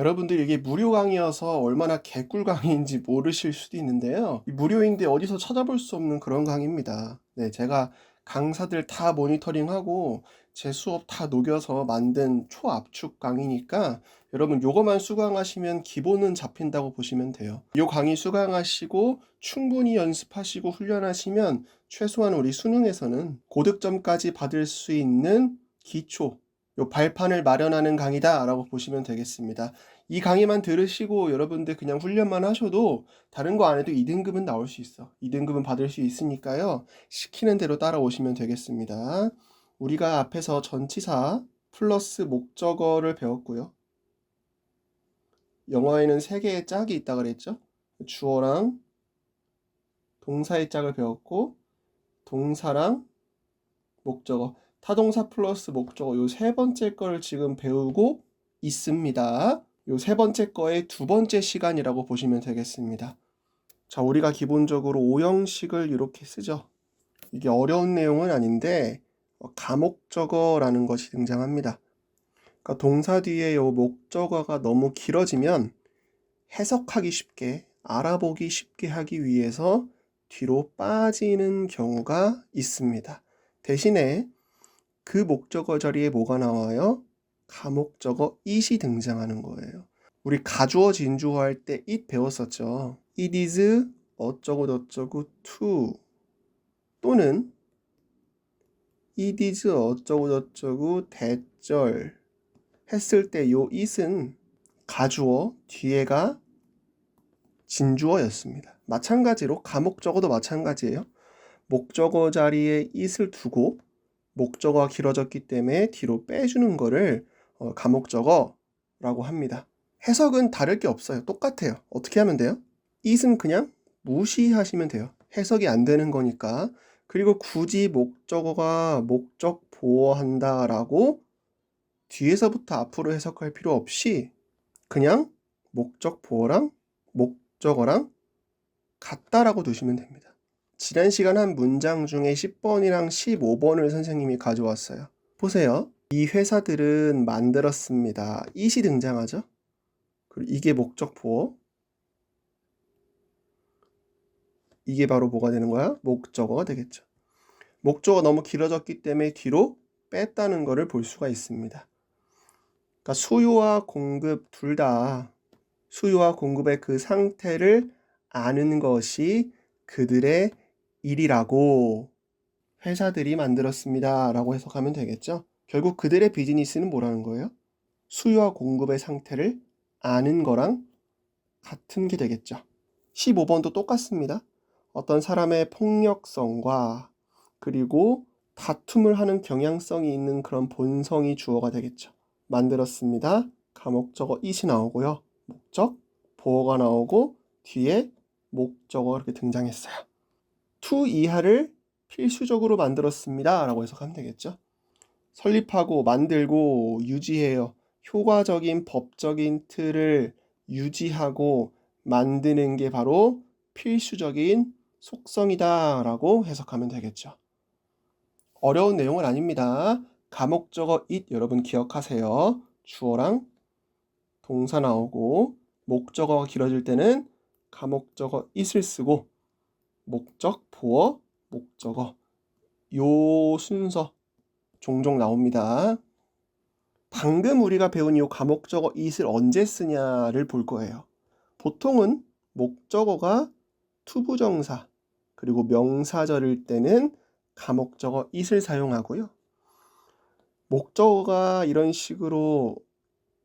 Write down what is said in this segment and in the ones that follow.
여러분들 이게 무료 강의여서 얼마나 개꿀 강의인지 모르실 수도 있는데요. 무료인데 어디서 찾아볼 수 없는 그런 강의입니다. 네, 제가 강사들 다 모니터링하고 제 수업 다 녹여서 만든 초압축 강의니까 여러분 요거만 수강하시면 기본은 잡힌다고 보시면 돼요. 요 강의 수강하시고 충분히 연습하시고 훈련하시면 최소한 우리 수능에서는 고득점까지 받을 수 있는 기초, 요 발판을 마련하는 강의다 라고 보시면 되겠습니다. 이 강의만 들으시고 여러분들 그냥 훈련만 하셔도 다른 거 안 해도 2등급은 나올 수 있어. 2등급은 받을 수 있으니까요. 시키는 대로 따라오시면 되겠습니다. 우리가 앞에서 전치사 플러스 목적어를 배웠고요. 영어에는 3개의 짝이 있다 그랬죠. 주어랑 동사의 짝을 배웠고 동사랑 목적어, 타동사 플러스 목적어 요 3번째 거를 지금 배우고 있습니다. 요 3번째 거의 2번째 시간이라고 보시면 되겠습니다. 자, 우리가 기본적으로 오형식을 이렇게 쓰죠. 이게 어려운 내용은 아닌데 가목적어라는 것이 등장합니다. 그러니까 동사 뒤에 요 목적어가 너무 길어지면 해석하기 쉽게, 알아보기 쉽게 하기 위해서 뒤로 빠지는 경우가 있습니다. 대신에 그 목적어 자리에 뭐가 나와요? 가목적어 it이 등장하는 거예요. 우리 가주어 진주어 할 때 it 배웠었죠. It is 어쩌고 저쩌고 to 또는 it is 어쩌고 저쩌고 대절 했을 때 요 it은 가주어 뒤에가 진주어였습니다. 마찬가지로 가목적어도 마찬가지예요. 목적어 자리에 it을 두고 목적어가 길어졌기 때문에 뒤로 빼주는 거를 가목적어라고 합니다. 해석은 다를 게 없어요. 똑같아요. 어떻게 하면 돼요? it은 그냥 무시하시면 돼요. 해석이 안 되는 거니까. 그리고 굳이 목적어가 목적 보어한다 라고 뒤에서부터 앞으로 해석할 필요 없이 그냥 목적 보어랑 목적어랑 같다라고 두시면 됩니다. 지난 시간 한 문장 중에 10번이랑 15번을 선생님이 가져왔어요. 보세요. 이 회사들은 만들었습니다. it이 등장하죠. 그리고 이게 목적 보어. 이게 바로 뭐가 되는 거야? 목적어가 되겠죠. 목적어가 너무 길어졌기 때문에 뒤로 뺐다는 것을 볼 수가 있습니다. 그러니까 수요와 공급 둘 다 수요와 공급의 그 상태를 아는 것이 그들의 일이라고 회사들이 만들었습니다 라고 해석하면 되겠죠. 결국 그들의 비즈니스는 뭐라는 거예요? 수요와 공급의 상태를 아는 거랑 같은 게 되겠죠. 15번도 똑같습니다. 어떤 사람의 폭력성과 그리고 다툼을 하는 경향성이 있는 그런 본성이 주어가 되겠죠. 만들었습니다. 가목적어 it이 나오고요. 목적, 보어가 나오고 뒤에 목적어 이렇게 등장했어요. to 이하를 필수적으로 만들었습니다 라고 해석하면 되겠죠. 설립하고 만들고 유지해요. 효과적인 법적인 틀을 유지하고 만드는 게 바로 필수적인 속성이다 라고 해석하면 되겠죠. 어려운 내용은 아닙니다. 가목적어 it 여러분 기억하세요. 주어랑 동사 나오고 목적어가 길어질 때는 가목적어 it을 쓰고 목적, 보어, 목적어 요 순서 종종 나옵니다. 방금 우리가 배운 이 가목적어 it을 언제 쓰냐를 볼 거예요. 보통은 목적어가 투부정사 그리고 명사절일 때는 가목적어 it을 사용하고요. 목적어가 이런 식으로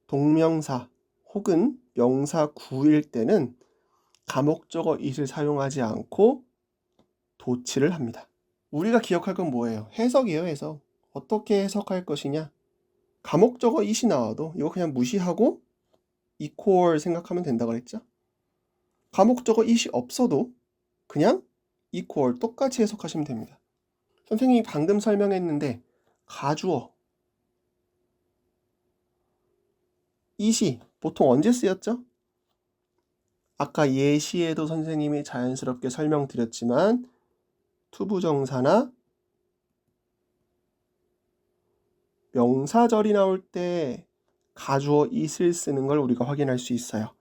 동명사 혹은 명사 구일 때는 가목적어 it을 사용하지 않고 도치를 합니다. 우리가 기억할 건 뭐예요? 해석이에요, 해석. 어떻게 해석할 것이냐? 가목적어 it이 나와도 이거 그냥 무시하고 equal 생각하면 된다고 그랬죠? 가목적어 it이 없어도 그냥 equal 똑같이 해석하시면 됩니다. 선생님이 방금 설명했는데 가주어 it이 보통 언제 쓰였죠? 아까 예시에도 선생님이 자연스럽게 설명드렸지만 투부정사나 명사절이 나올 때 가주어 it을 쓰는 걸 우리가 확인할 수 있어요.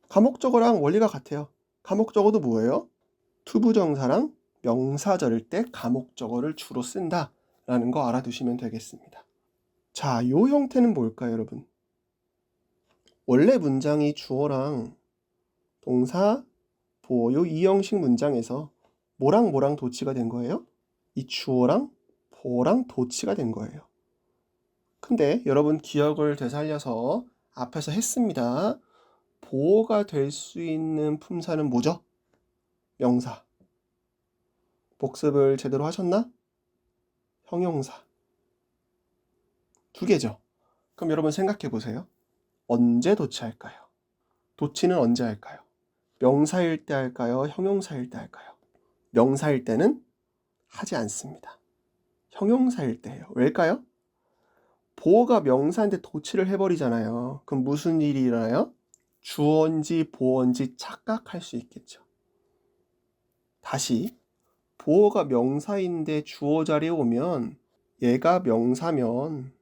가목적어랑 원리가 같아요. 가목적어도 뭐예요? 투부정사랑 명사 절일 때 가목적어를 주로 쓴다라는 거 알아두시면 되겠습니다. 자, 이 형태는 뭘까요, 여러분? 원래 문장이 주어랑 동사, 보어 요 이 형식 문장에서 뭐랑 도치가 된 거예요? 이 주어랑 보어랑 도치가 된 거예요. 근데 여러분 기억을 되살려서 앞에서 했습니다. 보어가 될 수 있는 품사는 뭐죠? 명사. 복습을 제대로 하셨나? 형용사. 두 개죠. 그럼 여러분 생각해 보세요. 언제 도치할까요? 도치는 언제 할까요? 명사일 때 할까요? 형용사일 때 할까요? 명사일 때는 하지 않습니다. 형용사일 때 해요. 왜일까요? 보어가 명사인데 도치를 해버리잖아요. 그럼 무슨 일이 일어나요? 주어인지 보어인지 착각할 수 있겠죠. 다시 보어가 명사인데 주어 자리에 오면 얘가 명사면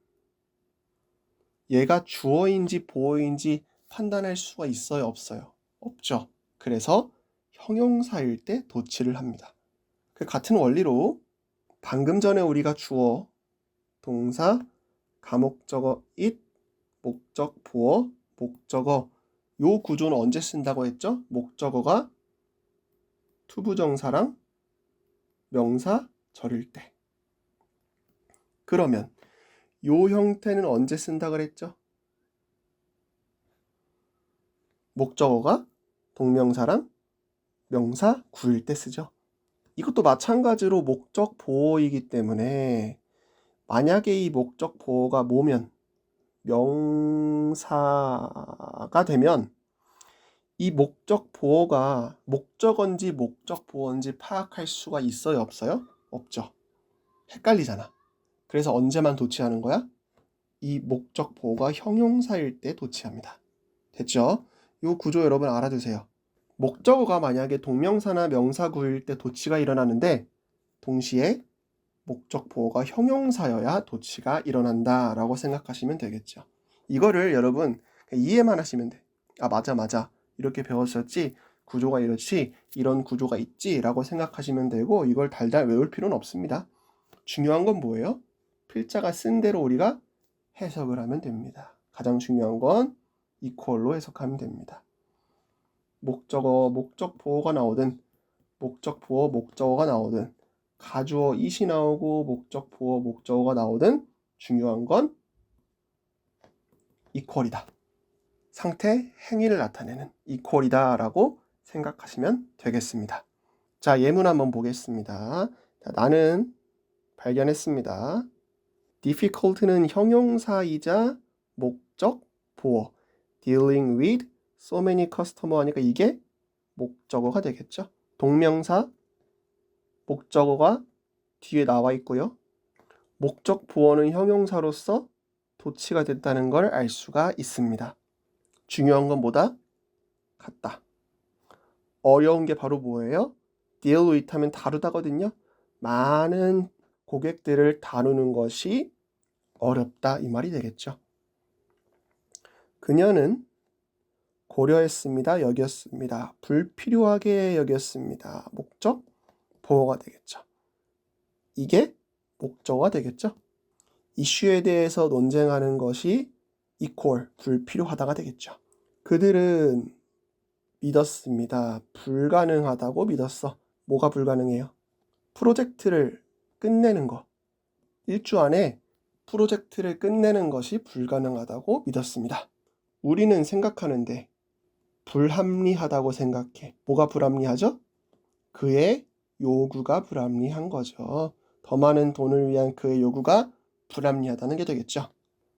얘가 주어인지 보어인지 판단할 수가 있어요? 없어요? 없죠. 그래서 형용사일 때 도치를 합니다. 그 같은 원리로 방금 전에 우리가 주어, 동사, 가목적어 it, 목적, 보어, 목적어 요 구조는 언제 쓴다고 했죠? 목적어가 투부정사랑 명사 절일 때. 그러면 요 형태는 언제 쓴다 그랬죠? 목적어가 동명사랑 명사 구일 때 쓰죠. 이것도 마찬가지로 목적 보어이기 때문에 만약에 이 목적 보어가 뭐면 명사가 되면 이 목적 보어가 목적어인지 목적 보어인지 파악할 수가 있어요? 없어요? 없죠. 헷갈리잖아. 그래서 언제만 도치하는 거야? 이 목적 보어가 형용사일 때 도치합니다. 됐죠? 이 구조 여러분 알아두세요. 목적어가 만약에 동명사나 명사구일 때 도치가 일어나는데 동시에 목적 보어가 형용사여야 도치가 일어난다 라고 생각하시면 되겠죠. 이거를 여러분 이해만 하시면 돼. 아 맞아 이렇게 배웠었지, 구조가 이렇지, 이런 구조가 있지 라고 생각하시면 되고 이걸 달달 외울 필요는 없습니다. 중요한 건 뭐예요? 필자가 쓴 대로 우리가 해석을 하면 됩니다. 가장 중요한 건 이퀄로 해석하면 됩니다. 목적어, 목적 보어가 나오든 목적 보어, 목적어가 나오든 가주어 it이 나오고 목적 보어, 목적어가 나오든 중요한 건 이퀄이다. 상태, 행위를 나타내는 이퀄이다 라고 생각하시면 되겠습니다. 자, 예문 한번 보겠습니다. 자, 나는 발견했습니다. difficult는 형용사이자 목적 보어, dealing with so many customer 하니까 이게 목적어가 되겠죠. 동명사 목적어가 뒤에 나와 있고요. 목적 보어는 형용사로서 도치가 됐다는 걸 알 수가 있습니다. 중요한 건 뭐다? 같다. 어려운 게 바로 뭐예요? deal with 하면 다루다거든요. 많은 고객들을 다루는 것이 어렵다 이 말이 되겠죠. 그녀는 고려했습니다. 여겼습니다. 불필요하게 여겼습니다. 목적 보어가 되겠죠. 이게 목적어가 되겠죠. 이슈에 대해서 논쟁하는 것이 equal, 불필요하다가 되겠죠. 그들은 믿었습니다. 불가능하다고 믿었어. 뭐가 불가능해요? 프로젝트를 끝내는 거. 1주 안에 프로젝트를 끝내는 것이 불가능하다고 믿었습니다. 우리는 생각하는데 불합리하다고 생각해. 뭐가 불합리하죠? 그의 요구가 불합리한 거죠. 더 많은 돈을 위한 그의 요구가 불합리하다는 게 되겠죠.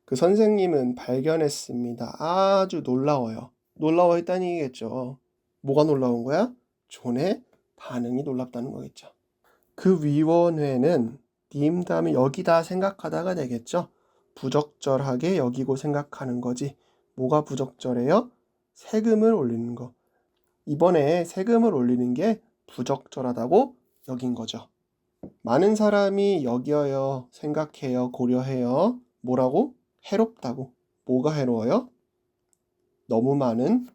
그 선생님은 발견했습니다. 아주 놀라워요. 놀라워했다는 얘기겠죠. 뭐가 놀라운 거야? 존의 반응이 놀랍다는 거겠죠. 그 위원회는 님 다음에 여기다 생각하다가 되겠죠. 부적절하게 여기고 생각하는 거지. 뭐가 부적절해요? 세금을 올리는 거. 이번에 세금을 올리는 게 부적절하다고 여긴 거죠. 많은 사람이 여겨요, 생각해요, 고려해요. 뭐라고? 해롭다고. 뭐가 해로워요? 너무 많은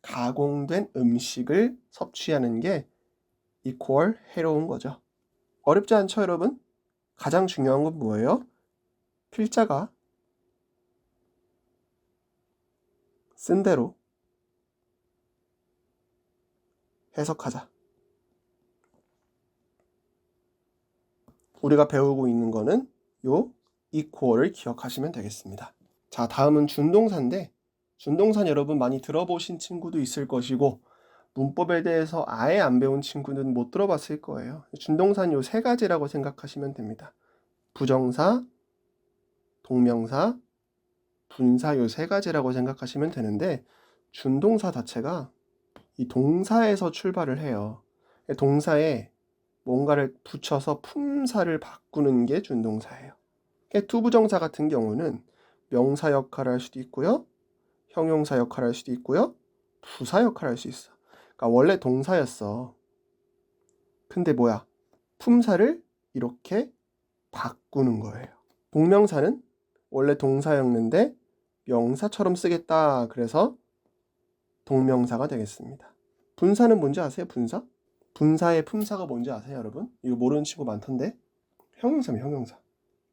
가공된 음식을 섭취하는 게 equal 해로운 거죠. 어렵지 않죠, 여러분? 가장 중요한 건 뭐예요? 필자가 쓴 대로 해석하자. 우리가 배우고 있는 거는 요 equal을 기억하시면 되겠습니다. 자, 다음은 준동사인데 준동사 여러분 많이 들어보신 친구도 있을 것이고 문법에 대해서 아예 안 배운 친구는 못 들어봤을 거예요. 준동사는 요 세 가지라고 생각하시면 됩니다. 부정사, 동명사, 분사 요 세 가지라고 생각하시면 되는데 준동사 자체가 이 동사에서 출발을 해요. 동사에 뭔가를 붙여서 품사를 바꾸는 게 준동사예요. 투부정사 같은 경우는 명사 역할을 할 수도 있고요. 형용사 역할을 할 수도 있고요. 부사 역할을 할 수 있어. 그러니까 원래 동사였어. 근데 뭐야? 품사를 이렇게 바꾸는 거예요. 동명사는 원래 동사였는데 명사처럼 쓰겠다. 그래서 동명사가 되겠습니다. 분사는 뭔지 아세요? 분사? 분사의 품사가 뭔지 아세요, 여러분? 이거 모르는 친구 많던데? 형용사면 형용사.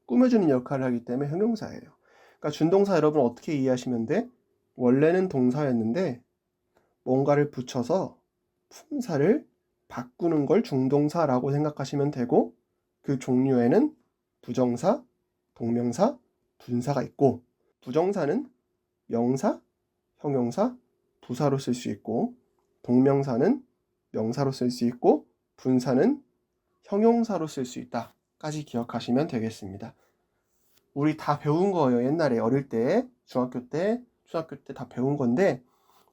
꾸며주는 역할을 하기 때문에 형용사예요. 그러니까 준동사 여러분 어떻게 이해하시면 돼? 원래는 동사였는데 뭔가를 붙여서 품사를 바꾸는 걸 중동사라고 생각하시면 되고 그 종류에는 부정사, 동명사, 분사가 있고 부정사는 명사, 형용사, 부사로 쓸 수 있고 동명사는 명사로 쓸 수 있고 분사는 형용사로 쓸 수 있다까지 기억하시면 되겠습니다. 우리 다 배운 거예요. 옛날에 어릴 때, 중학교 때, 초등학교 때 다 배운 건데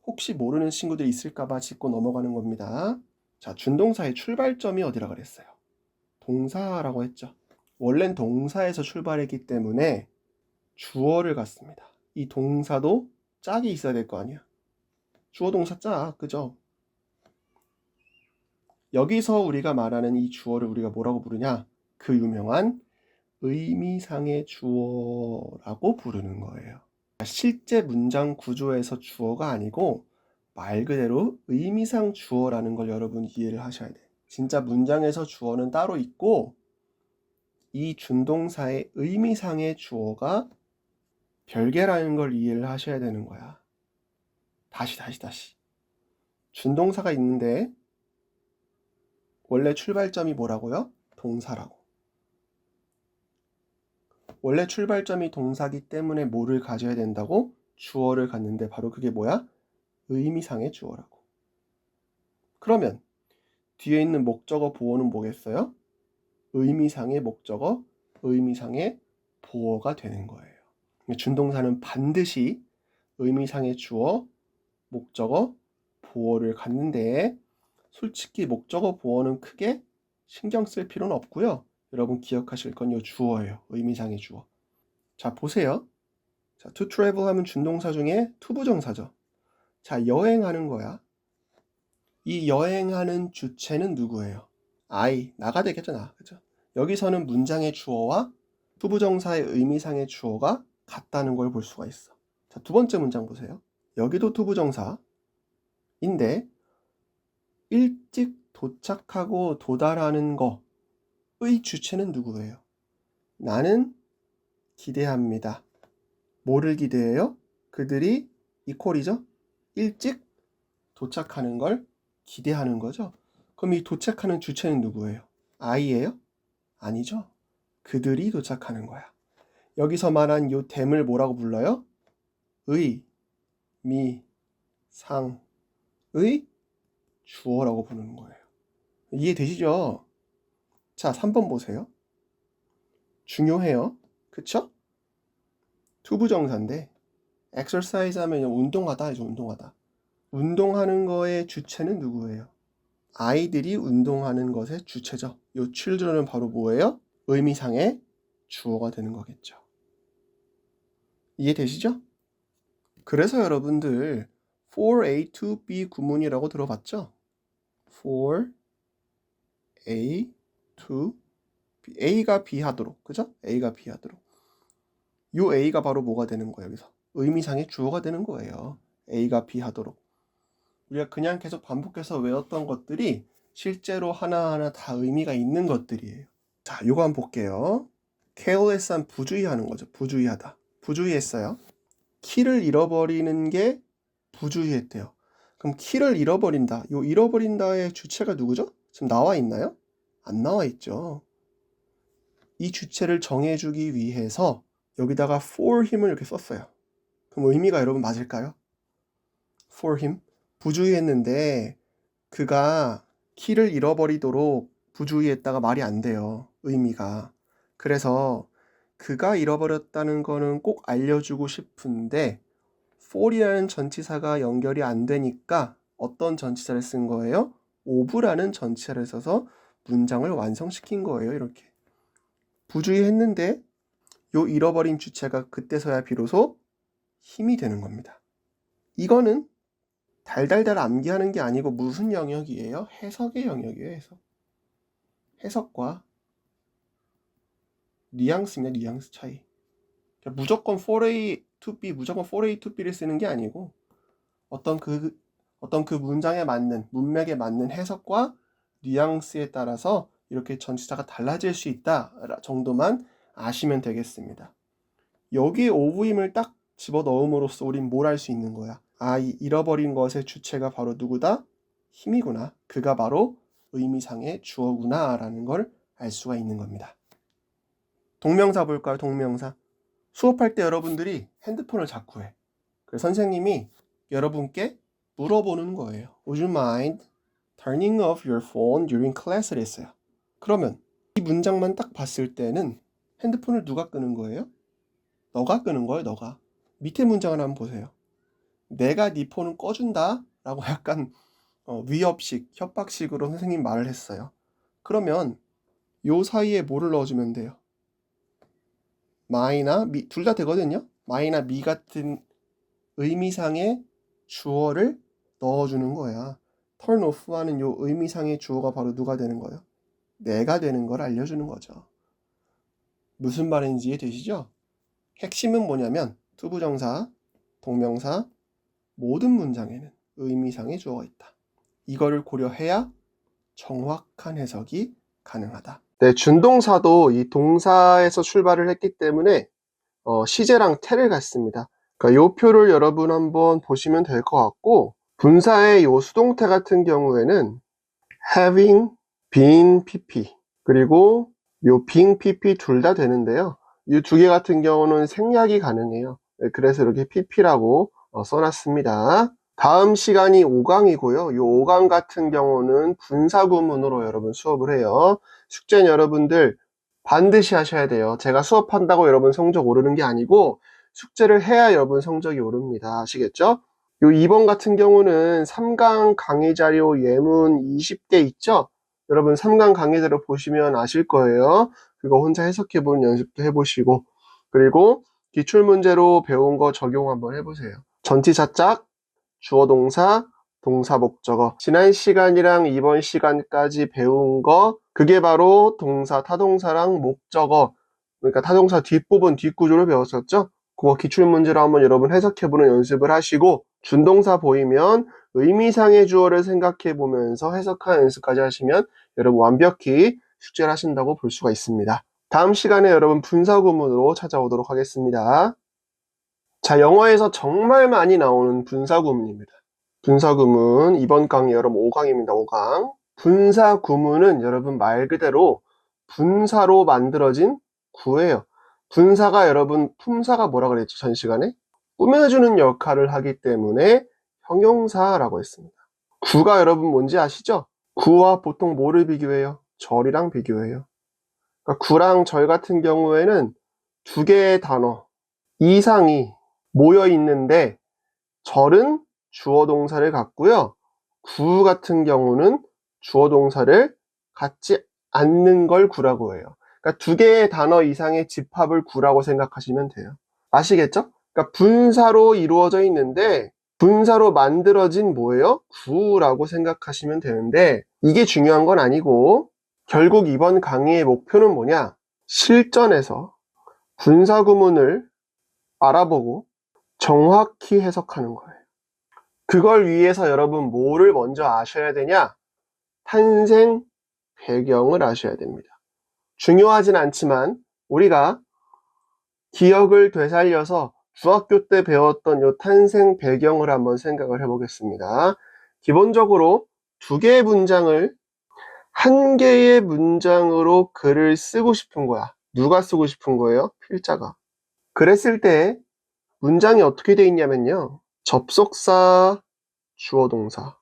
혹시 모르는 친구들이 있을까봐 짚고 넘어가는 겁니다. 자, 준동사의 출발점이 어디라 그랬어요? 동사라고 했죠. 원래는 동사에서 출발했기 때문에 주어를 갖습니다. 이 동사도 짝이 있어야 될 거 아니야. 주어 동사 짝, 그죠? 여기서 우리가 말하는 이 주어를 우리가 뭐라고 부르냐? 그 유명한 의미상의 주어라고 부르는 거예요. 실제 문장 구조에서 주어가 아니고 말 그대로 의미상 주어라는 걸 여러분 이해를 하셔야 돼요. 진짜 문장에서 주어는 따로 있고 이 준동사의 의미상의 주어가 별개라는 걸 이해를 하셔야 되는 거야. 다시. 준동사가 있는데 원래 출발점이 뭐라고요? 동사라고. 원래 출발점이 동사기 때문에 뭐를 가져야 된다고? 주어를 갖는데 바로 그게 뭐야? 의미상의 주어라고. 그러면 뒤에 있는 목적어 보어는 뭐겠어요? 의미상의 목적어, 의미상의 보어가 되는 거예요. 준동사는 반드시 의미상의 주어, 목적어, 보어를 갖는데 솔직히 목적어, 보어는 크게 신경 쓸 필요는 없고요. 여러분 기억하실 건 이 주어예요. 의미상의 주어. 자, 보세요. 자, to travel 하면 준동사 중에 투부정사죠. 자, 여행하는 거야. 이 여행하는 주체는 누구예요? I, 나가 되겠죠, 나. 그죠? 여기서는 문장의 주어와 투부정사의 의미상의 주어가 같다는 걸 볼 수가 있어. 자, 두 번째 문장 보세요. 여기도 투부정사인데 일찍 도착하고 도달하는 거의 주체는 누구예요? 나는 기대합니다. 뭐를 기대해요? 그들이 이퀄이죠? 일찍 도착하는 걸 기대하는 거죠. 그럼 이 도착하는 주체는 누구예요? I예요? 아니죠. 그들이 도착하는 거야. 여기서 말한 요 댐을 뭐라고 불러요? 의, 미, 상의 주어라고 부르는 거예요. 이해되시죠? 자, 3번 보세요. 중요해요. 그쵸? 투부정사인데 exercise 하면 운동하다 하죠. 운동하다. 운동하는 거의 주체는 누구예요? 아이들이 운동하는 것의 주체죠. 요 children은 바로 뭐예요? 의미상의 주어가 되는 거겠죠. 이해되시죠? 그래서 여러분들 for A to B 구문이라고 들어봤죠? for A to B. A가 B 하도록. 그죠? A가 B 하도록. 요 A가 바로 뭐가 되는 거예요, 여기서? 의미상의 주어가 되는 거예요. A가 B 하도록. 우리가 그냥 계속 반복해서 외웠던 것들이 실제로 하나하나 다 의미가 있는 것들이에요. 자, 요거 한번 볼게요. careless한 부주의하는 거죠. 부주의하다. 부주의했어요. 키를 잃어버리는 게 부주의했대요. 그럼 키를 잃어버린다. 요 잃어버린다의 주체가 누구죠? 지금 나와 있나요? 안 나와 있죠. 이 주체를 정해주기 위해서 여기다가 for him을 이렇게 썼어요. 그럼 의미가 여러분 맞을까요? for him. 부주의했는데 그가 키를 잃어버리도록 부주의했다가 말이 안 돼요. 의미가. 그래서 그가 잃어버렸다는 거는 꼭 알려주고 싶은데 for이라는 전치사가 연결이 안 되니까 어떤 전치사를 쓴 거예요? of라는 전치사를 써서 문장을 완성시킨 거예요. 이렇게. 부주의했는데 요 잃어버린 주체가 그때서야 비로소 힘이 되는 겁니다. 이거는 달달달 암기하는 게 아니고 무슨 영역이에요? 해석의 영역이에요. 해석. 해석과 뉘앙스냐, 뉘앙스 차이. 그러니까 무조건 for A to B, 무조건 for A to B를 쓰는 게 아니고 어떤 그 문장에 맞는, 문맥에 맞는 해석과 뉘앙스에 따라서 이렇게 전치사가 달라질 수 있다 정도만 아시면 되겠습니다. 여기에 of임을 딱 집어넣음으로써 우린 뭘 할 수 있는 거야? 아, 이 잃어버린 것의 주체가 바로 누구다? 힘이구나. 그가 바로 의미상의 주어구나 라는 걸 알 수가 있는 겁니다. 동명사 볼까요? 동명사. 수업할 때 여러분들이 핸드폰을 자꾸 해. 그래서 선생님이 여러분께 물어보는 거예요. Would you mind turning off your phone during class를 했어요. 그러면 이 문장만 딱 봤을 때는 핸드폰을 누가 끄는 거예요? 너가 끄는 거예요, 너가. 밑에 문장을 한번 보세요. 내가 네 폰을 꺼준다 라고 약간 위협식, 협박식으로 선생님 말을 했어요. 그러면 요 사이에 뭐를 넣어주면 돼요? my나 me, 둘 다 되거든요. my나 me 같은 의미상의 주어를 넣어주는 거야. turn off 하는 요 의미상의 주어가 바로 누가 되는 거예요? 내가 되는 걸 알려주는 거죠. 무슨 말인지 이해되시죠? 핵심은 뭐냐면 투부정사, 동명사, 모든 문장에는 의미상의 주어가 있다. 이거를 고려해야 정확한 해석이 가능하다. 네, 준동사도 이 동사에서 출발을 했기 때문에 시제랑 태를 갖습니다. 그러니까 이 표를 여러분 한번 보시면 될 것 같고, 분사의 이 수동태 같은 경우에는 having, being, pp 그리고 요 being, pp 둘 다 되는데요. 이 두 개 같은 경우는 생략이 가능해요. 네, 그래서 이렇게 pp라고 써놨습니다. 다음 시간이 5강이고요. 이 5강 같은 경우는 분사구문으로 여러분 수업을 해요. 숙제는 여러분들 반드시 하셔야 돼요. 제가 수업한다고 여러분 성적 오르는 게 아니고 숙제를 해야 여러분 성적이 오릅니다. 아시겠죠? 요 2번 같은 경우는 3강 강의 자료 예문 20개 있죠? 여러분 3강 강의 자료 보시면 아실 거예요. 그거 혼자 해석해보는 연습도 해보시고, 그리고 기출문제로 배운 거 적용 한번 해보세요. 전치사 짝, 주어 동사, 동사 목적어. 지난 시간이랑 이번 시간까지 배운 거, 그게 바로 동사, 타동사랑 목적어. 그러니까 타동사 뒷부분, 뒷구조를 배웠었죠? 그거 기출문제로 한번 여러분 해석해보는 연습을 하시고, 준동사 보이면 의미상의 주어를 생각해보면서 해석하는 연습까지 하시면 여러분 완벽히 숙제를 하신다고 볼 수가 있습니다. 다음 시간에 여러분 분사구문으로 찾아오도록 하겠습니다. 자, 영어에서 정말 많이 나오는 분사구문입니다. 분사구문, 이번 강의 여러분 5강입니다. 5강. 분사구문은 여러분 말 그대로 분사로 만들어진 구예요. 분사가 여러분 품사가 뭐라 그랬죠? 전 시간에? 꾸며주는 역할을 하기 때문에 형용사라고 했습니다. 구가 여러분 뭔지 아시죠? 구와 보통 뭐를 비교해요? 절이랑 비교해요. 그러니까 구랑 절 같은 경우에는 두 개의 단어 이상이 모여 있는데 절은 주어 동사를 갖고요. 구 같은 경우는 주어 동사를 갖지 않는 걸 구라고 해요. 그러니까 두 개의 단어 이상의 집합을 구라고 생각하시면 돼요. 아시겠죠? 그러니까 분사로 이루어져 있는데 분사로 만들어진 뭐예요? 구라고 생각하시면 되는데 이게 중요한 건 아니고 결국 이번 강의의 목표는 뭐냐? 실전에서 분사구문을 알아보고 정확히 해석하는 거예요. 그걸 위해서 여러분 뭐를 먼저 아셔야 되냐? 탄생 배경을 아셔야 됩니다. 중요하진 않지만 우리가 기억을 되살려서 중학교 때 배웠던 요 탄생 배경을 한번 생각을 해보겠습니다. 기본적으로 두 개의 문장을 한 개의 문장으로 글을 쓰고 싶은 거야. 누가 쓰고 싶은 거예요? 필자가. 그랬을 때 문장이 어떻게 돼 있냐면요. 접속사, 주어 동사,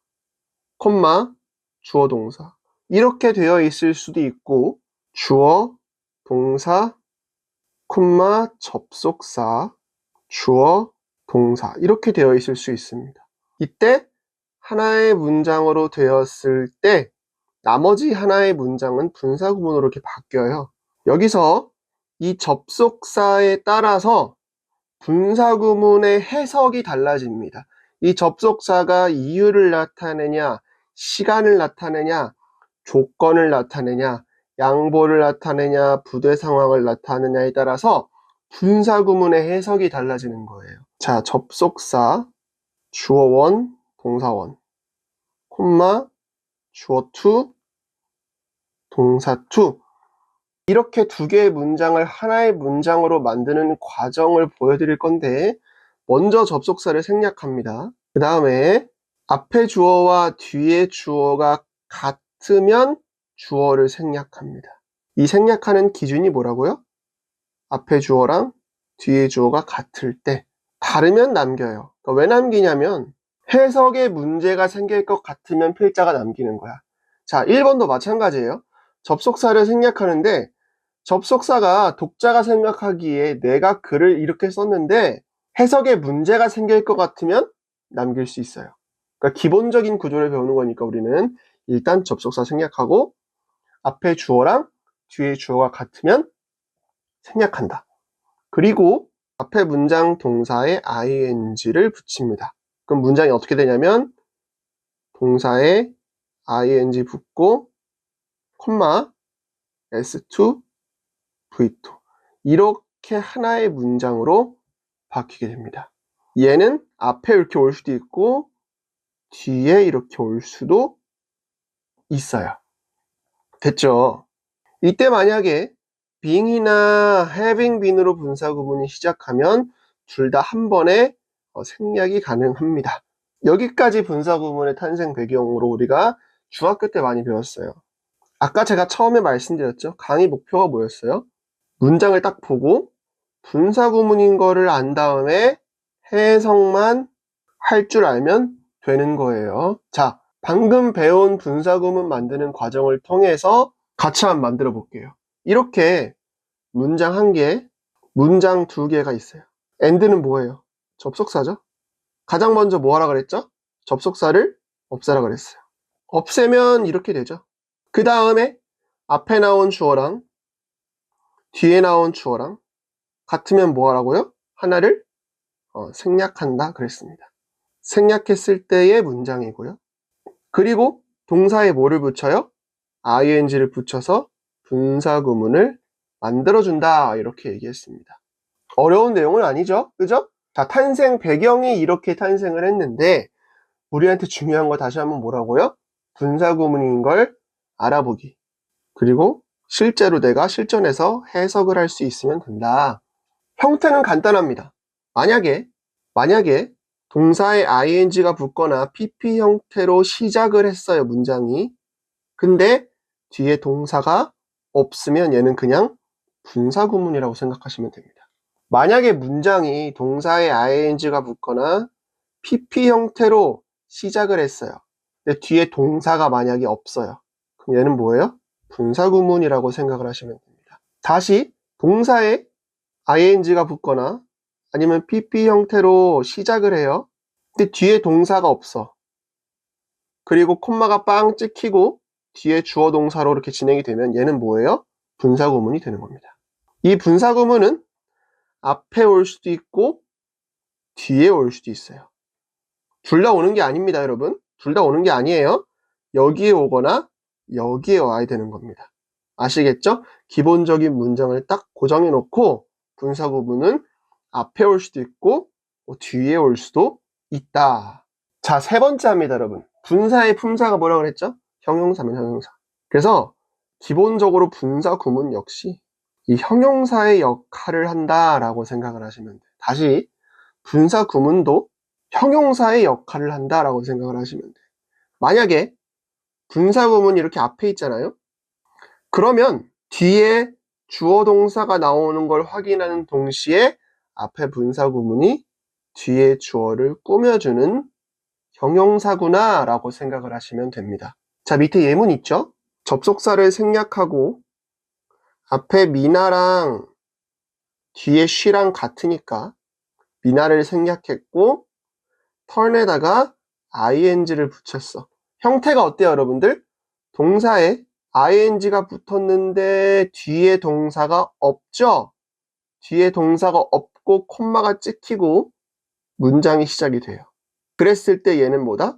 콤마, 주어 동사 이렇게 되어 있을 수도 있고 주어, 동사, 콤마, 접속사, 주어, 동사 이렇게 되어 있을 수 있습니다. 이때 하나의 문장으로 되었을 때 나머지 하나의 문장은 분사구문으로 이렇게 바뀌어요. 여기서 이 접속사에 따라서 분사구문의 해석이 달라집니다. 이 접속사가 이유를 나타내냐, 시간을 나타내냐, 조건을 나타내냐, 양보를 나타내냐, 부대 상황을 나타내냐에 따라서 분사구문의 해석이 달라지는 거예요. 자, 접속사, 주어원, 동사원, 콤마, 주어2, 동사2 이렇게 두 개의 문장을 하나의 문장으로 만드는 과정을 보여드릴 건데 먼저 접속사를 생략합니다. 그 다음에 앞에 주어와 뒤에 주어가 같으면 주어를 생략합니다. 이 생략하는 기준이 뭐라고요? 앞에 주어랑 뒤에 주어가 같을 때 다르면 남겨요. 그러니까 왜 남기냐면 해석에 문제가 생길 것 같으면 필자가 남기는 거야. 자, 1번도 마찬가지예요. 접속사를 생략하는데 접속사가 독자가 생각하기에 내가 글을 이렇게 썼는데 해석에 문제가 생길 것 같으면 남길 수 있어요. 그러니까 기본적인 구조를 배우는 거니까 우리는 일단 접속사 생략하고 앞에 주어랑 뒤에 주어가 같으면 생략한다. 그리고 앞에 문장 동사에 ing를 붙입니다. 그럼 문장이 어떻게 되냐면 동사에 ing 붙고 콤마 s2 v2 이렇게 하나의 문장으로 바뀌게 됩니다. 얘는 앞에 이렇게 올 수도 있고 뒤에 이렇게 올 수도 있어요. 됐죠? 이때 만약에 being이나 having been으로 분사구문이 시작하면 둘 다 한 번에 생략이 가능합니다. 여기까지 분사구문의 탄생 배경으로 우리가 중학교 때 많이 배웠어요. 아까 제가 처음에 말씀드렸죠? 강의 목표가 뭐였어요? 문장을 딱 보고 분사구문인 거를 안 다음에 해석만 할 줄 알면 되는 거예요. 자, 방금 배운 분사구문 만드는 과정을 통해서 같이 한번 만들어 볼게요. 이렇게 문장 한 개, 문장 두 개가 있어요. and는 뭐예요? 접속사죠? 가장 먼저 뭐 하라 그랬죠? 접속사를 없애라 그랬어요. 없애면 이렇게 되죠. 그 다음에 앞에 나온 주어랑 뒤에 나온 주어랑 같으면 뭐 하라고요? 하나를 생략한다 그랬습니다. 생략했을 때의 문장이고요. 그리고 동사에 뭐를 붙여요? ing를 붙여서 분사구문을 만들어준다 이렇게 얘기했습니다. 어려운 내용은 아니죠? 그죠? 자, 탄생 배경이 이렇게 탄생을 했는데 우리한테 중요한 거 다시 한번 뭐라고요? 분사구문인 걸 알아보기. 그리고 실제로 내가 실전에서 해석을 할 수 있으면 된다. 형태는 간단합니다. 만약에 동사에 ing가 붙거나 pp 형태로 시작을 했어요, 문장이. 근데 뒤에 동사가 없으면 얘는 그냥 분사구문이라고 생각하시면 됩니다. 만약에 문장이 동사에 ing가 붙거나 pp 형태로 시작을 했어요. 근데 뒤에 동사가 만약에 없어요. 그럼 얘는 뭐예요? 분사구문이라고 생각을 하시면 됩니다. 다시 동사에 ing가 붙거나 아니면 pp 형태로 시작을 해요. 근데 뒤에 동사가 없어. 그리고 콤마가 빵 찍히고 뒤에 주어 동사로 이렇게 진행이 되면 얘는 뭐예요? 분사구문이 되는 겁니다. 이 분사구문은 앞에 올 수도 있고 뒤에 올 수도 있어요. 둘 다 오는 게 아닙니다, 여러분. 둘 다 오는 게 아니에요. 여기에 오거나 여기에 와야 되는 겁니다. 아시겠죠? 기본적인 문장을 딱 고정해 놓고 분사구문은 앞에 올 수도 있고 뒤에 올 수도 있다. 자, 세 번째 합니다, 여러분. 분사의 품사가 뭐라고 그랬죠? 형용사면 형용사. 그래서 기본적으로 분사 구문 역시 이 형용사의 역할을 한다라고 생각을 하시면 돼요. 다시 분사 구문도 형용사의 역할을 한다라고 생각을 하시면 돼요. 만약에 분사 구문이 이렇게 앞에 있잖아요. 그러면 뒤에 주어 동사가 나오는 걸 확인하는 동시에 앞에 분사 구문이 뒤에 주어를 꾸며주는 형용사구나 라고 생각을 하시면 됩니다. 자, 밑에 예문 있죠? 접속사를 생략하고 앞에 미나랑 뒤에 she랑 같으니까 미나를 생략했고 turn에다가 ing를 붙였어. 형태가 어때요, 여러분들? 동사에 ing가 붙었는데 뒤에 동사가 없죠? 뒤에 동사가 없고 콤마가 찍히고 문장이 시작이 돼요. 그랬을 때 얘는 뭐다?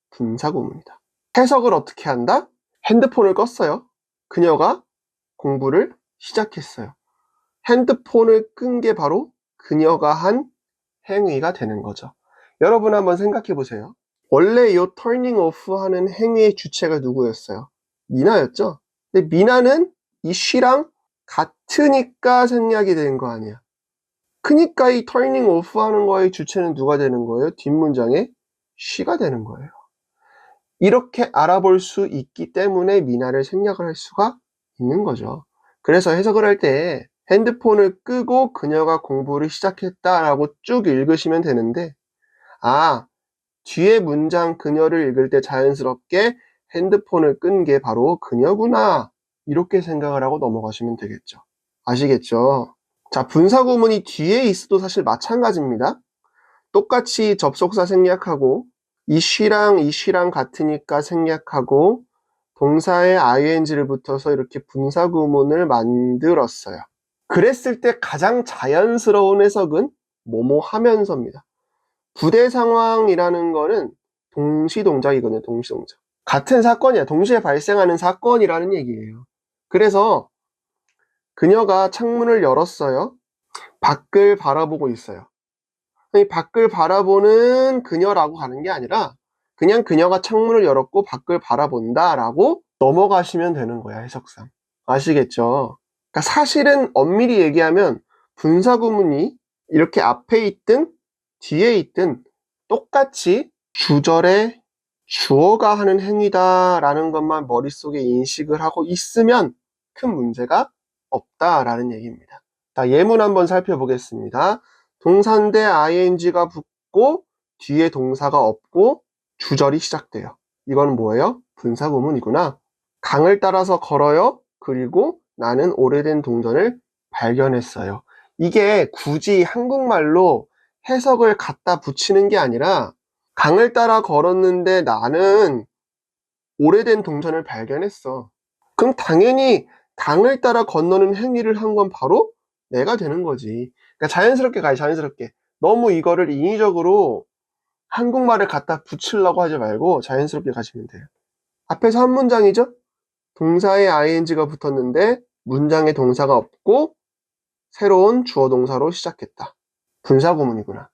분사구문이다. 해석을 어떻게 한다? 핸드폰을 껐어요. 그녀가 공부를 시작했어요. 핸드폰을 끈 게 바로 그녀가 한 행위가 되는 거죠. 여러분 한번 생각해 보세요. 원래 이 turning off 하는 행위의 주체가 누구였어요? 미나였죠? 근데 미나는 이 she랑 같으니까 생략이 된 거 아니야. 그니까 이 turning off 하는 거의 주체는 누가 되는 거예요? 뒷문장에 she가 되는 거예요. 이렇게 알아볼 수 있기 때문에 미나를 생략을 할 수가 있는 거죠. 그래서 해석을 할 때 핸드폰을 끄고 그녀가 공부를 시작했다라고 쭉 읽으시면 되는데, 뒤에 문장 그녀를 읽을 때 자연스럽게 핸드폰을 끈 게 바로 그녀구나, 이렇게 생각을 하고 넘어가시면 되겠죠. 아시겠죠? 자, 분사구문이 뒤에 있어도 사실 마찬가지입니다. 똑같이 접속사 생략하고 이 she랑 같으니까 생략하고 동사에 ing를 붙어서 이렇게 분사구문을 만들었어요. 그랬을 때 가장 자연스러운 해석은 뭐뭐 하면서입니다. 부대 상황이라는 거는 동시동작이거든요. 동시동작. 같은 사건이야. 동시에 발생하는 사건이라는 얘기예요. 그래서 그녀가 창문을 열었어요. 밖을 바라보고 있어요. 이 밖을 바라보는 그녀라고 가는 게 아니라 그냥 그녀가 창문을 열었고 밖을 바라본다 라고 넘어가시면 되는 거야, 해석상. 아시겠죠? 그러니까 사실은 엄밀히 얘기하면 분사구문이 이렇게 앞에 있든 뒤에 있든 똑같이 주절에 주어가 하는 행위다 라는 것만 머릿속에 인식을 하고 있으면 큰 문제가 없다라는 얘기입니다. 자, 예문 한번 살펴보겠습니다. 동사인데 ing가 붙고 뒤에 동사가 없고 주절이 시작돼요. 이건 뭐예요? 분사구문이구나. 강을 따라서 걸어요. 그리고 나는 오래된 동전을 발견했어요. 이게 굳이 한국말로 해석을 갖다 붙이는 게 아니라 강을 따라 걸었는데 나는 오래된 동전을 발견했어. 그럼 당연히 강을 따라 건너는 행위를 한 건 바로 내가 되는 거지. 그러니까 자연스럽게 가요, 자연스럽게. 너무 이거를 인위적으로 한국말을 갖다 붙이려고 하지 말고 자연스럽게 가시면 돼요. 앞에서 한 문장이죠? 동사에 ing가 붙었는데 문장에 동사가 없고 새로운 주어 동사로 시작했다. 분사구문이구나.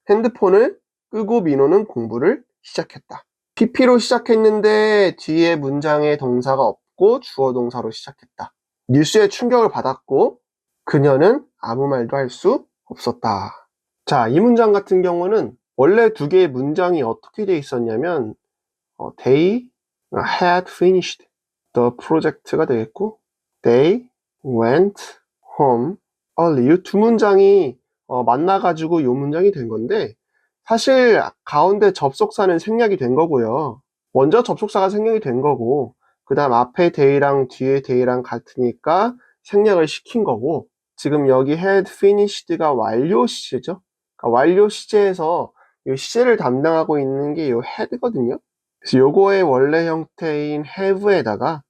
핸드폰을 끄고 민호는 공부를 시작했다. PP로 시작했는데 뒤에 문장에 동사가 없고 주어 동사로 시작했다. 뉴스에 충격을 받았고 그녀는 아무 말도 할 수 없었다. 자, 이 문장 같은 경우는 원래 두 개의 문장이 어떻게 돼 있었냐면 They had finished the project가 되겠고 They went home early. 이 두 문장이 만나가지고 이 문장이 된 건데 사실 가운데 접속사는 생략이 된 거고요. 먼저 접속사가 생략이 된 거고 그 다음 앞에 they랑 뒤에 they랑 같으니까 생략을 시킨 거고 지금 여기 had finished가 완료 시제죠. 그러니까 완료 시제에서 이 시제를 담당하고 있는 게 이 had거든요. 그래서 요거의 원래 형태인 have에다가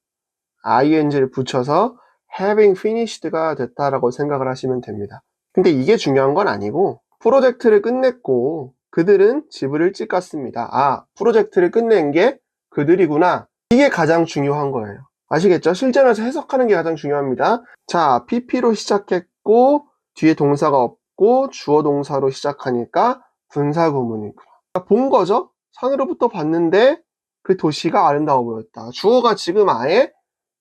ing를 붙여서 having finished가 됐다라고 생각을 하시면 됩니다. 근데 이게 중요한 건 아니고 프로젝트를 끝냈고 그들은 집을 일찍 갔습니다. 프로젝트를 끝낸 게 그들이구나. 이게 가장 중요한 거예요. 아시겠죠? 실전에서 해석하는 게 가장 중요합니다. 자, PP로 시작했고 뒤에 동사가 받고 주어 동사로 시작하니까 분사구문이구나. 본 거죠? 산으로부터 봤는데 그 도시가 아름다워 보였다. 주어가 지금 아예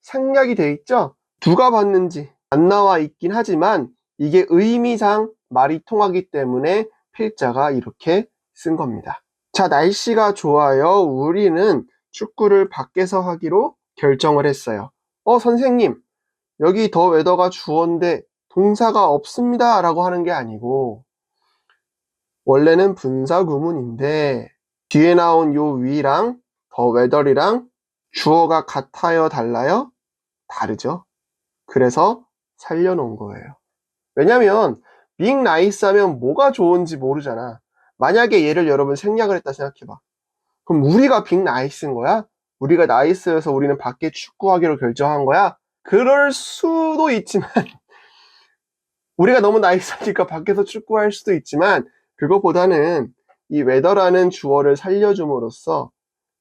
생략이 돼 있죠? 누가 봤는지 안 나와 있긴 하지만 이게 의미상 말이 통하기 때문에 필자가 이렇게 쓴 겁니다. 자, 날씨가 좋아요. 우리는 축구를 밖에서 하기로 결정을 했어요. 선생님, 여기 더 웨더가 주어인데 동사가 없습니다 라고 하는 게 아니고 원래는 분사구문인데 뒤에 나온 요 위랑 더 웨더리랑 주어가 같아요, 달라요? 다르죠. 그래서 살려놓은 거예요. 왜냐면 being nice 하면 뭐가 좋은지 모르잖아. 만약에 얘를 여러분 생략을 했다 생각해봐. 그럼 우리가 being nice인 거야? 우리가 나이스여서 우리는 밖에 축구하기로 결정한 거야? 그럴 수도 있지만 우리가 너무 나이스하니까 밖에서 축구할 수도 있지만 그것보다는 이 weather라는 주어를 살려줌으로써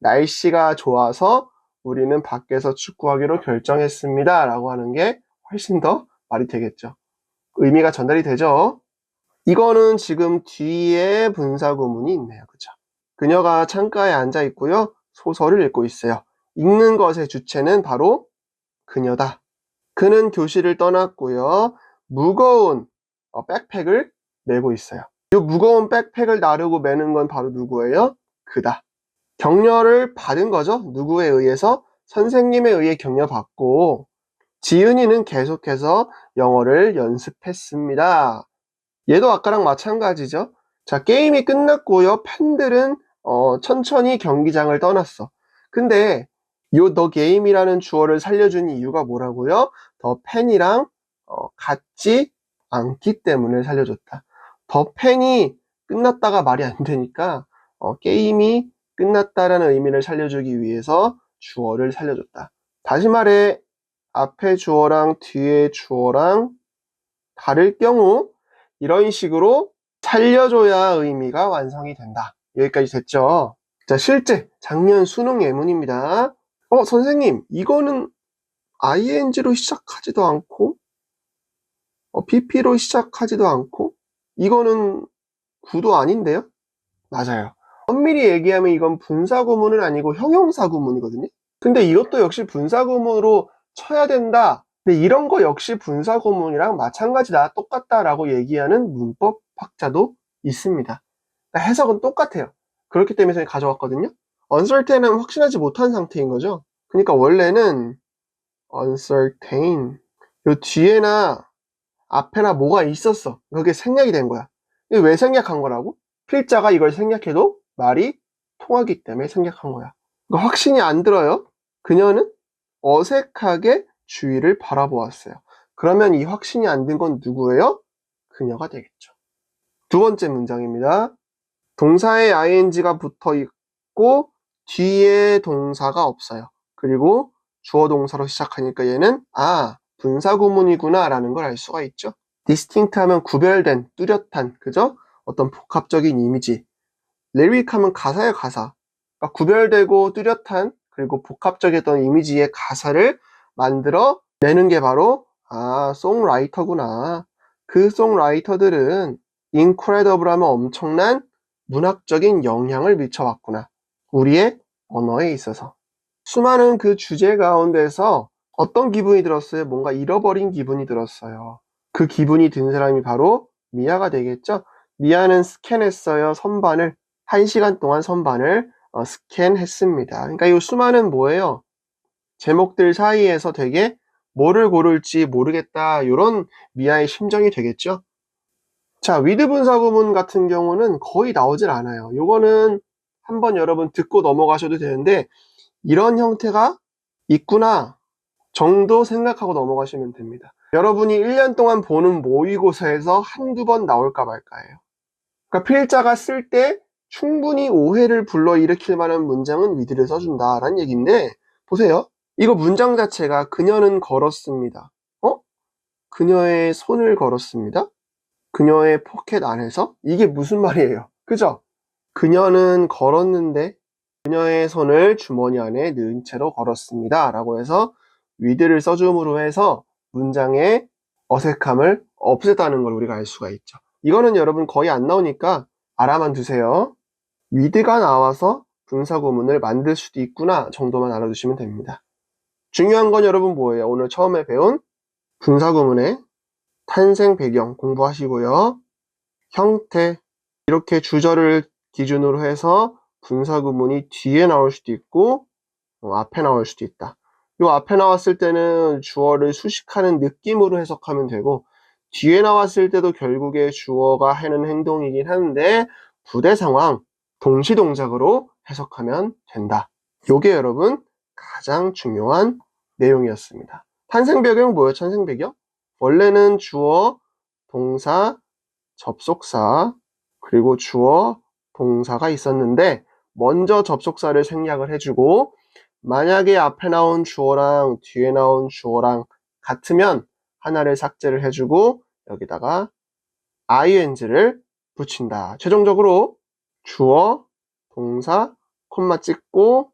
날씨가 좋아서 우리는 밖에서 축구하기로 결정했습니다 라고 하는 게 훨씬 더 말이 되겠죠. 의미가 전달이 되죠. 이거는 지금 뒤에 분사구문이 있네요. 그죠? 그녀가 창가에 앉아 있고요. 소설을 읽고 있어요. 읽는 것의 주체는 바로 그녀다. 그는 교실을 떠났고요. 무거운 백팩을 메고 있어요. 이 무거운 백팩을 나르고 메는 건 바로 누구예요? 그다. 격려를 받은 거죠. 누구에 의해서? 선생님에 의해 격려받고 지은이는 계속해서 영어를 연습했습니다. 얘도 아까랑 마찬가지죠. 자, 게임이 끝났고요. 팬들은 천천히 경기장을 떠났어. 근데 요 더 게임이라는 주어를 살려준 이유가 뭐라고요? 더 팬이랑 같지 않기 때문에 살려줬다. 더 팬이 끝났다가 말이 안 되니까 게임이 끝났다라는 의미를 살려주기 위해서 주어를 살려줬다. 다시 말해 앞에 주어랑 뒤에 주어랑 다를 경우 이런 식으로 살려줘야 의미가 완성이 된다. 여기까지 됐죠? 자, 실제 작년 수능 예문입니다. 선생님, 이거는 ing로 시작하지도 않고 pp로 시작하지도 않고 이거는 구도 아닌데요? 맞아요. 엄밀히 얘기하면 이건 분사구문은 아니고 형용사구문이거든요. 근데 이것도 역시 분사구문으로 쳐야 된다. 근데 이런 거 역시 분사구문이랑 마찬가지다, 똑같다라고 얘기하는 문법학자도 있습니다. 그러니까 해석은 똑같아요. 그렇기 때문에 저희 가져왔거든요. uncertain은 확신하지 못한 상태인 거죠. 그러니까 원래는 uncertain 요 뒤에나 앞에나 뭐가 있었어. 그게 생략이 된 거야. 이게 왜 생략한 거라고? 필자가 이걸 생략해도 말이 통하기 때문에 생략한 거야. 그러니까 확신이 안 들어요. 그녀는 어색하게 주위를 바라보았어요. 그러면 이 확신이 안 든 건 누구예요? 그녀가 되겠죠. 두 번째 문장입니다. 동사에 ing가 붙어 있고 뒤에 동사가 없어요. 그리고 주어 동사로 시작하니까 얘는 분사구문이구나 라는 걸 알 수가 있죠. distinct 하면 구별된, 뚜렷한, 그죠? 어떤 복합적인 이미지. lyric 하면 가사예요, 가사. 그러니까 구별되고 뚜렷한 그리고 복합적인 어떤 이미지의 가사를 만들어 내는 게 바로 송라이터구나. 그 송라이터들은 incredible 하면 엄청난 문학적인 영향을 미쳐왔구나. 우리의 언어에 있어서. 수많은 그 주제 가운데서 어떤 기분이 들었어요? 뭔가 잃어버린 기분이 들었어요. 그 기분이 든 사람이 바로 미아가 되겠죠? 미아는 스캔했어요. 선반을. 1시간 동안 선반을 스캔했습니다. 그러니까 이 수많은 뭐예요? 제목들 사이에서 되게 뭐를 고를지 모르겠다. 이런 미아의 심정이 되겠죠? 자, with 분사구문 같은 경우는 거의 나오질 않아요. 요거는 한번 여러분 듣고 넘어가셔도 되는데 이런 형태가 있구나 정도 생각하고 넘어가시면 됩니다. 여러분이 1년 동안 보는 모의고사에서 한두 번 나올까 말까예요. 그러니까 필자가 쓸 때 충분히 오해를 불러일으킬 만한 문장은 with를 써준다라는 얘기인데 보세요. 이거 문장 자체가 그녀는 걸었습니다. 그녀의 손을 걸었습니다. 그녀의 포켓 안에서? 이게 무슨 말이에요? 그죠? 그녀는 걸었는데 그녀의 손을 주머니 안에 넣은 채로 걸었습니다. 라고 해서 with를 써줌으로 해서 문장의 어색함을 없앴다는 걸 우리가 알 수가 있죠. 이거는 여러분 거의 안 나오니까 알아만 두세요. with가 나와서 분사구문을 만들 수도 있구나 정도만 알아두시면 됩니다. 중요한 건 여러분 뭐예요? 오늘 처음에 배운 분사구문의 탄생 배경 공부하시고요. 형태, 이렇게 주절을 기준으로 해서 분사구문이 뒤에 나올 수도 있고 앞에 나올 수도 있다. 요 앞에 나왔을 때는 주어를 수식하는 느낌으로 해석하면 되고, 뒤에 나왔을 때도 결국에 주어가 하는 행동이긴 한데 부대 상황, 동시동작으로 해석하면 된다. 요게 여러분 가장 중요한 내용이었습니다. 탄생 배경은 뭐예요? 탄생 배경? 원래는 주어, 동사, 접속사, 그리고 주어, 동사가 있었는데 먼저 접속사를 생략을 해주고, 만약에 앞에 나온 주어랑 뒤에 나온 주어랑 같으면 하나를 삭제를 해주고 여기다가 ing를 붙인다. 최종적으로 주어, 동사, 콤마 찍고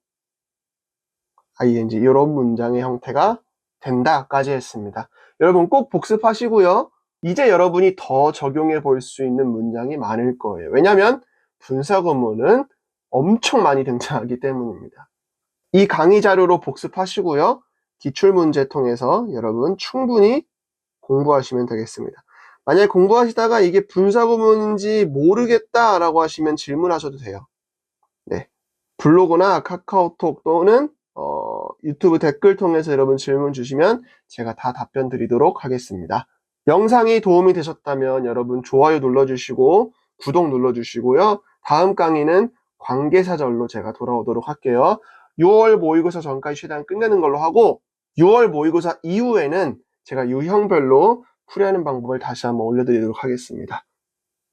ing, 이런 문장의 형태가 된다까지 했습니다. 여러분 꼭 복습하시고요. 이제 여러분이 더 적용해 볼 수 있는 문장이 많을 거예요. 왜냐하면 분사구문은 엄청 많이 등장하기 때문입니다. 이 강의 자료로 복습하시고요. 기출문제 통해서 여러분 충분히 공부하시면 되겠습니다. 만약에 공부하시다가 이게 분사구문인지 모르겠다라고 하시면 질문하셔도 돼요. 네, 블로그나 카카오톡 또는 유튜브 댓글 통해서 여러분 질문 주시면 제가 다 답변 드리도록 하겠습니다. 영상이 도움이 되셨다면 여러분 좋아요 눌러주시고 구독 눌러주시고요. 다음 강의는 관계사절로 제가 돌아오도록 할게요. 6월 모의고사 전까지 최대한 끝내는 걸로 하고 6월 모의고사 이후에는 제가 유형별로 풀이하는 방법을 다시 한번 올려드리도록 하겠습니다.